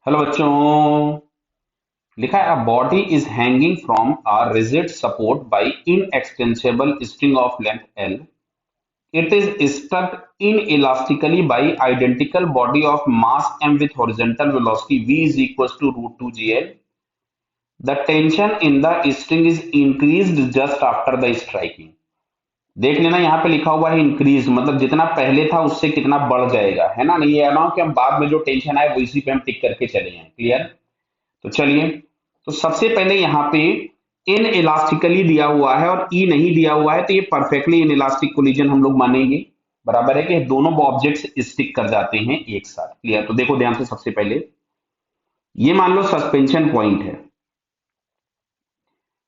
Hello बच्चों। लिखा है a body is hanging from a rigid support by inextensible string of length L. It is stuck inelastically by identical body of mass m with horizontal velocity v is equals to root 2 gl. The tension in the string is increased just after the striking. देख लेना यहाँ पे लिखा हुआ है increase, मतलब जितना पहले था उससे कितना बढ़ जाएगा, है ना। नहीं ये ना हो कि हम बाद में जो टेंशन आए वो इसी पे हम टिक करके चले जाएं। क्लियर। तो चलिए, तो सबसे पहले यहाँ पे इन इलास्टिकली दिया हुआ है और ई नहीं दिया हुआ है, तो ये परफेक्टली इन इलास्टिक कोलिजन हम लोग मानेंगे। बराबर है कि दोनों ऑब्जेक्ट्स स्टिक कर जाते हैं एक साथ। क्लियर। तो देखो ध्यान से, सबसे पहले ये मान लो सस्पेंशन पॉइंट है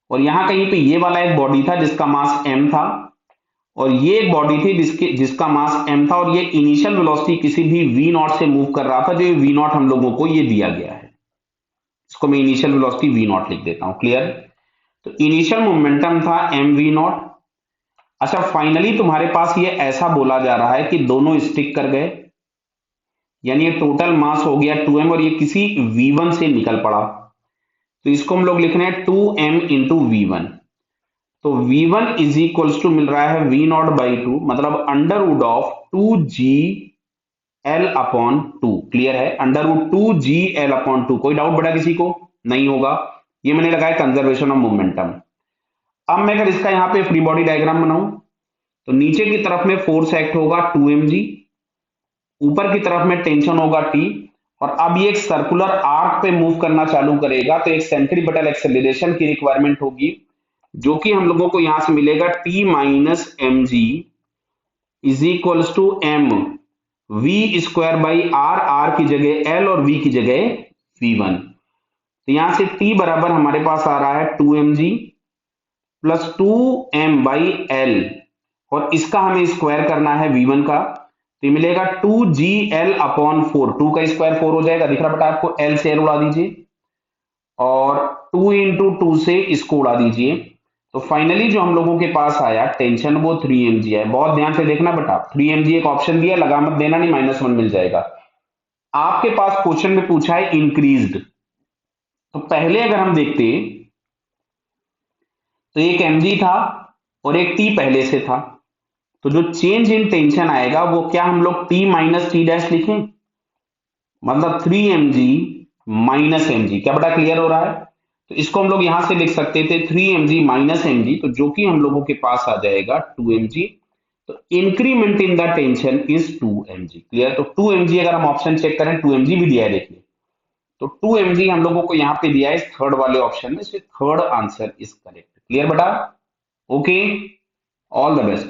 और यहां कहीं पे ये वाला एक बॉडी था जिसका मास m था और ये एक बॉडी थी जिसका मास m था और ये इनिशियल वेलोसिटी किसी भी v नॉट से मूव कर रहा था, जो v नॉट हम लोगों को ये दिया गया है। इसको मैं इनिशियल वेलोसिटी v नॉट लिख देता हूं। क्लियर। तो इनिशियल मोमेंटम था एम वी नॉट। अच्छा, फाइनली तुम्हारे पास ये ऐसा बोला जा रहा है कि दोनों स्टिक कर गए, यानी ये टोटल मास हो गया 2m और ये किसी v1 से निकल पड़ा। तो इसको हम लोग लिख रहे हैं 2m इंटू वी1। तो v1 इज इक्वल्स टू मिल रहा है v नॉट बाई टू, मतलब under root of 2g l upon two. Clear है, under root 2g l upon two. कोई डाउट बेटा किसी को? नहीं होगा। ये मैंने लगाया कंजर्वेशन ऑफ मोमेंटम। अब मैं अगर इसका यहाँ पे फ्री बॉडी डायग्राम बनाऊं तो नीचे की तरफ में फोर्स एक्ट होगा 2mg, ऊपर की तरफ में टेंशन होगा T, और अब ये एक सर्कुलर आर्क पे मूव करना चालू करेगा तो एक सेंट्रीपिटल एक्सेलरेशन की रिक्वायरमेंट होगी, जो कि हम लोगों को यहां से मिलेगा T minus M G is equals to M V square by R, R की जगह L और V की जगह V1। तो यहां से T बराबर हमारे पास आ रहा है 2mg plus 2m by L, और इसका हमें स्क्वायर करना है v1 का। तो ये मिलेगा 2gl अपॉन 4। 2 का स्क्वायर 4 हो जाएगा, दिख रहा बेटा आपको। l से l उड़ा दीजिए और 2 इंटू टू से इसको उड़ा दीजिए। तो फाइनली जो हम लोगों के पास आया टेंशन वो 3mg है। बहुत ध्यान से देखना बेटा, 3mg एक ऑप्शन दिया, लगा मत देना, नहीं -1 मिल जाएगा। आपके पास क्वेश्चन में पूछा है इंक्रीज्ड, तो पहले अगर हम देखते तो एक mg था और एक t पहले से था, तो जो चेंज इन टेंशन आएगा वो क्या हम लोग t माइनस टी डैश लिखें, मतलब 3mg माइनस mg। क्या बड़ा क्लियर हो रहा है? तो इसको हम लोग यहां से लिख सकते थे 3mg माइनस mg, तो जो कि हम लोगों के पास आ जाएगा 2mg। तो increment in the tension is 2mg। Clear. तो 2mg अगर हम ऑप्शन चेक करें 2mg भी दिया है, देखिए। तो 2mg हम लोगों को यहां पे दिया है थर्ड वाले ऑप्शन में, third answer is correct. Clear बेटा? Okay, all the best.